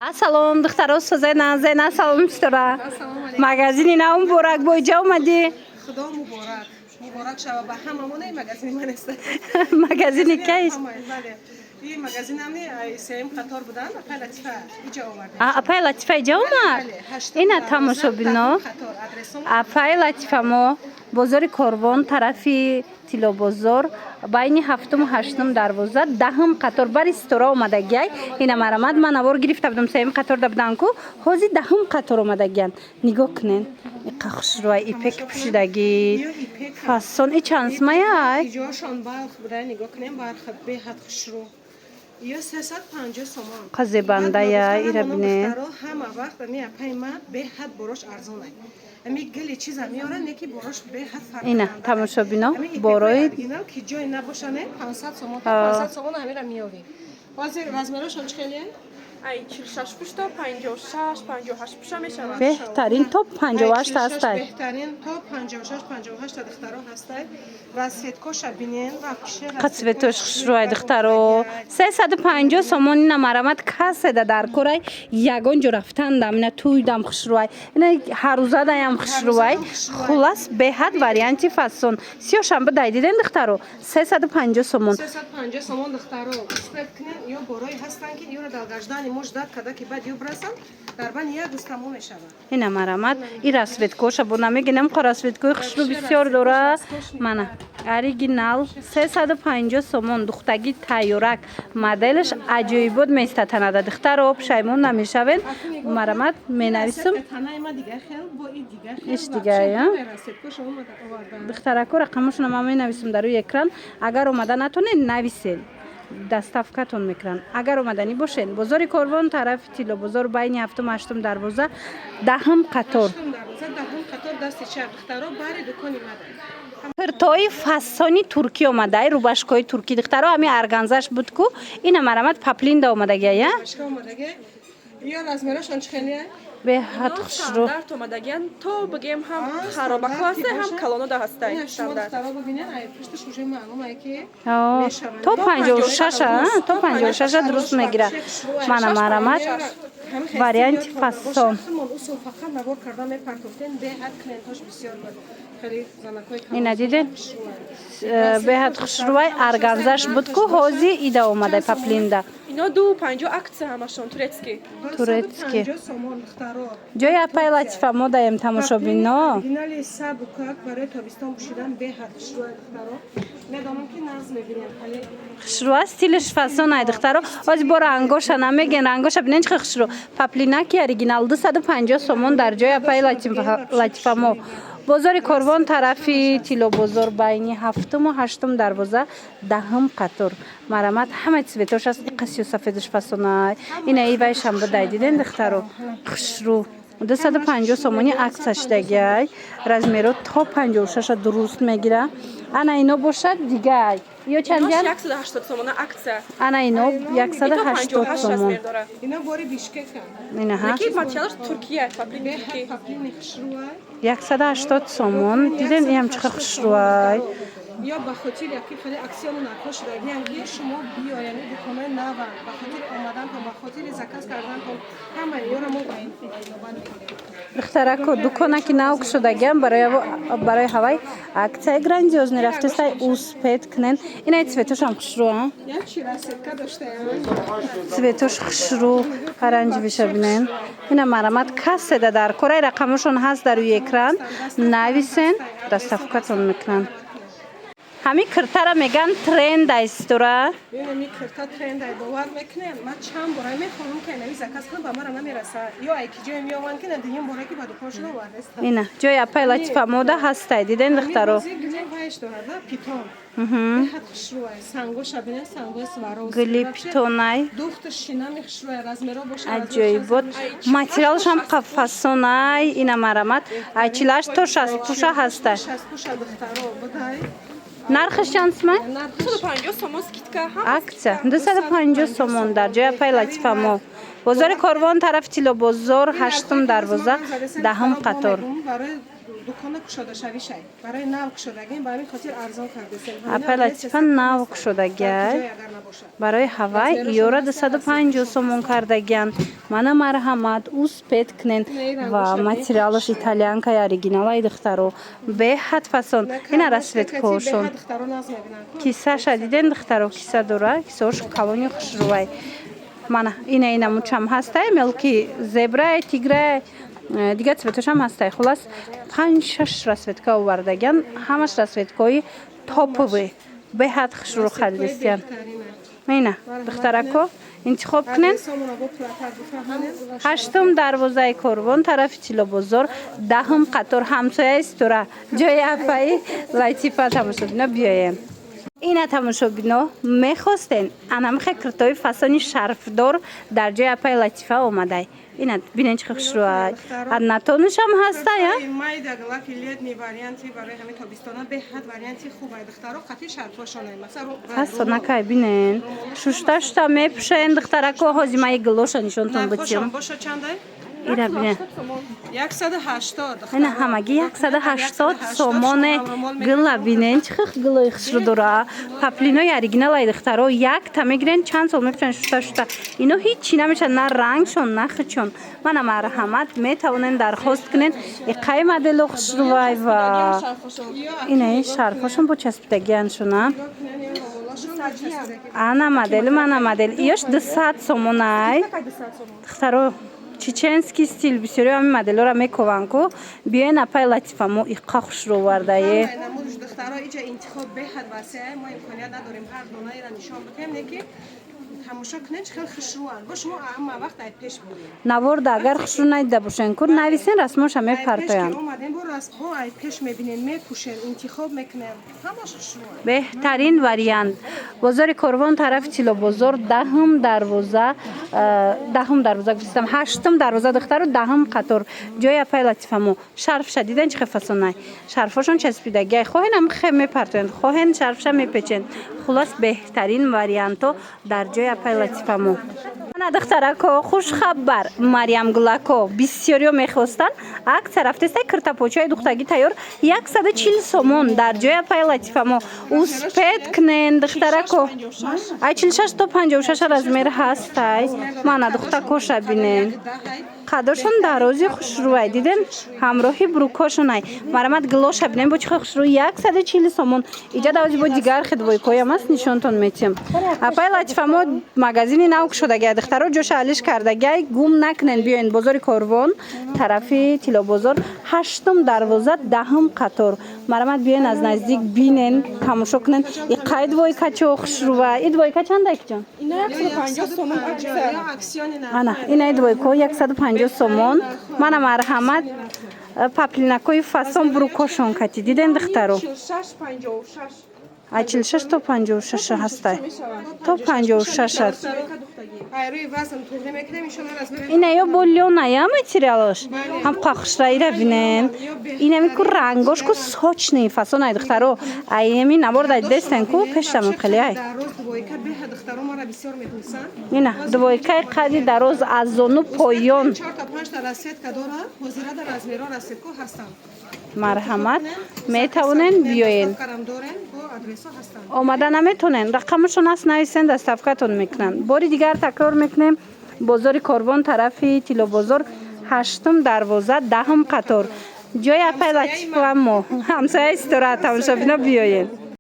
Assalomu dixtaros Zayna salom chtora. Magazini nav muborak bo'yja omadi. Xudo muborak. Muborak shava ba hamamon ay magazini man است. Magazini kaysh. این مگزین هم سیم قطار بودن اپای لطفه اینجا آورده اپای لطفه اینجا اومد اینا تماشا بینا اپای لطفه ما بازار کاروان طرفی تیلا بازار بین هفتم و هشتم دروازه دهم قطار بر استورا اومده گی اینا مرامد من نوار گرفته بودم سیم قطار دبدن کو حاضی دهم قطار اومده گیان نگاه کنین قخش روی ایپک پوشیدگی فاسون ای چانس مایه اینجاشان بالخ بوده نگاه کنین بالخ به حد خش رو یا 350 تومان قضیه بنده یا ایره بینه همه وقت می اپای ما به حد بروش ارزونه امی گلی چیز میارن یکی بروش به حد فرق اینا تماشا بینا باروی اینا که جای نباشنه 500 تومان 500 تومان همیرا میاری بازی رزمراشون چخیلیه ای 46 پوش تا 56 58 پوش میشود بهترین توپ 58 هست بهترین توپ 56 58 تا دخترها هست و سیتکوش بینین و پیشه قسوتش خشروی دخترو 350 سومون اینا مرامت کسه در کورای یگان جو رفتن دم اینا توی دم خشروی اینا هر روزه دایم خشروی خلاص به حد واریانتی فاسون 30 شنبه دایدین دخترو 350 سومون 350 سومون دخترو اسپت کنین یا برای هستن که یورا دلگردان مجدد کدا که بعد یو برسن در بن یک روز تمام میشه اینا مرامت ای راسویتکوش بونا میگنم قراسویتکو خشرو بسیار دوره منه اوریجینال 350 سومون دختگی تایورک مدلش عجیب بود میستتنه دخترو پشیمون نمیشوین مرامت مینویسم ایش دیگه یا دخترکو رقمش نما مینویسم در روی اکران اگر اومده نتونین نویسین دستافکتون میکنن اگر اومدنی باشین بازار کاروان طرف تیلا بازار بین هفتم هشتم دروازه دهم قطار دست چپ دخترا بر دکانی مدن پرتای فسانی ترکی اومده رو باشکای ترکی دخترا همین ارگانزاش بود کو اینا مرامت پاپلین دا اومده گه یا یا رزمراشون چخیلیه به حد خشرو در تو مدگن تو بگیم هم خرابه هسته هم کلونو ده هسته شما دخترا ببینین ای پشتش وجه معلومه که تو 56 تو 56 درست میگیره من مرامت واریانت فاسون فقط نوار کردن میپرتوفتن به حد کلینتاش بسیار بود خیلی زنکای اینا دیدین به حد خشروی ارگانزاش بود کو حوزی ایده اومده پاپلیندا اینا 250 عکس همشون تورецکی جای اپای لطفه ما دایم تماشا بینا دینالی سابوکاک برای تابستان پوشیدن به حد خشروی دخترا ندامم که ناز میبینیم خیلی خشرو استیلش فاسون ای دخترو از بار انگوش نمیگن انگوش ببینین چه خشرو پاپلینا کی اوریجینال 250 سومون در جای اپای لطفه ما بازار کاروان طرفی تیلا بازار بین هفتم و هشتم دروازه دهم قطار مرامت همه چیزش است قصی و سفیدش فاسونای اینا ای شنبه دایدین دخترو خشرو 250 سومونی عکسش دیگه رزمیرو تا 56 درست میگیره انا اینو باشه دیگه یا چند اینا 180 تومن عکس انا اینو 180 تومن اینا باری بیشکک اینا ها یکی ماتریالش ترکیه پاپلین ترکی پاپلین خشروی 180 تومن دیدین این چه خشروی یا به خاطر یکی خیلی اکسیون نقاش دادی یعنی شما بیاین دکمه نه به خاطر اومدن تا به خاطر زکات کردن تا همه یارو ما باید دخترکو دکانه که ناوک شدگم برای هوای اکتای گراندیوز نرفته سای اوسپت کنن اینا цветоش هم خشرو ها یا چی راسته داشته цветоش خشرو فرنج بشه بینن اینا مرامت کسه در کره رقمشون هست در روی اکران نویسن دستافکتون میکنن همین کرتارا میگن ترند است را می کرتا ترند ای باور میکنن ما چند بار میخونم که نوی زکات کنم با ما نمیرسه یا ای کی جای میوان که دیگه باره که بعد پاشو وارست اینا جای اپای لطفه موده هست دیدن دخترو گلی داره پیتون به حد خشروی سنگوش ببینن سنگوی سوارو گلی پیتونای دختر شینا میخشروی رزمرا باشه عجیب بود ماتریالش هم قفاسونای اینا مرامت اچیلاش تو 60 پوشه هسته 60 پوشه دخترو بدای نرخش چند ما 250 سومون سکیتکا هم акция 250 сомон дар ҷои апай латифа мо бозори корвон тарафи тило бозор ҳаштум дарвоза даҳум қатор дукона кушодашавӣ шай. Барои нав кушодагӣ ба ҳамин хотир арзон кардесем. апай латифа нав кушодагиай барои ҳавай иёра 250 сомон кардагиан. Мана марҳамат успет кнен ва материалаш итальянкаи оригиналаи духтаро беҳад фасон. Ина расветкошон кисаша диден духтаро киса дора кисаош калони хушрӯвай. Мана ина мучам ҳастай мелки зебрай тиграй дига цветошам ҳастай. Хулас 5-6 расветка овардагиан. Ҳамаш расветкои топови беҳад хушрӯ харидистиян. Ина духтарако интихоб кунен. ҳаштум дарвозаи Корвон тарафи Тилобозор, даҳум қатор ҳамсояи Стура ҷои апаи Латифа тамошобино биёен. Ина тамошобино мехостен анамихе киртои фасони шарфдор дар ҷои апаи Латифа омадай. Ина бинен чӣ хушрӯай. Аднатонушам ҳастай а? майда глаки летни варианти барои ҳамин тобистона беҳад варианти хубай духтаро қати шарфошонай масалан фасонакай бинен шушта мепушаен духтарако ҳозимаи глоша нишонтон битим. боша чандай? Ира бинен 180 ина ҳамагӣ 180 сомоне гила бинен чихи гилои хушрӯ дора. Паплинои оригиналаи духтаро якта мегирен чанд сол мепушан шушта. Ино ҳичи намешад на рангшон на хичон. Мана марҳамат метавонен дархост кунен иқаи модело хушрӯвай ва ина шарфошон бо часпидагианшона. Ана модел иёш 200 сомонай духтаро чеченский стил бисёри ҳамин моделора мекован ку биёен апай Латифа мо иққа хушрӯ вардае. намудиш духтаро иҷа интихоб беҳад васеъ мо имконият надорем ҳар донаира нишон бикунем неки тамошо кунем чӣ хел хушрӯанд бо шумо ҳама вақт ай пеш бурем наворда агар хушрӯ надида бошен кур нависен расмоша мепартоянд. омадем бо расмҳо ай пеш мебинем мепӯшем интихоб мекунем ҳамаш хушрӯанд. беҳтарин вариант бозори Корвон тарафи Тилобозор даҳум дарвоза гуфтам ҳаштум дарвоза духтаро даҳум қатор ҷои апай Латифа мо шарфша дидан чихе фасонай шарфошон часпидагиай хоҳенам хе мепартоянд хоҳен шарфша мепечен. Хулас беҳтарин варианто дар ҷои апай Латифа мо. Ана духтарако хушхабар Мариям Гулако бисёриё мехостанд акция рафтестай киртапочаи духтагӣ тайёр 140 сомон дар ҷои апай Латифа мо успет кунен духтарако ай 46 то 56 размер ҳастай. Мана духтакоша бинен қадошон дарози хушрӯай диден ҳамроҳи брукошонай марамат глоша бинен бо чихе хушрӯ 140 сомон иҷа давози бо дигар хидвойкоям аст нишонтон метиҳам. Апай Латифа мо магазини нав кушодагиай духтаро ҷоша алиш кардагиай гум накунен биёен бозори Корвон тарафи Тилобозор ҳаштум дарвоза даҳум қатор марамат биёен аз наздик бинен тамошо кунен иқаи двойка чо хушрӯай и двойка чандак ҷон ана инаи двойко 150 сомон. Мана марҳамат паплинакои фасон брукошон кати диден духтаро 46 то 56 ҳастай то 56 аст. Ина ё бо лёная материалаш ҳам қахшраира бинен инами ку рангош ку сочный фасонай духтаро айми наборда дестен ку пештам хеле ай ина двойкаи қади дароз аз зону поён марҳамат метавонен биёен омада наметонен рақамашон аст нависен доставкатон мекунанд. Бори дигар такрор мекунем бозори Корвон тарафи Тилобозор ҳаштум дарвоза даҳум қатор ҷои апай Латифа мо ҳамсояи Стура тамошобино биёен.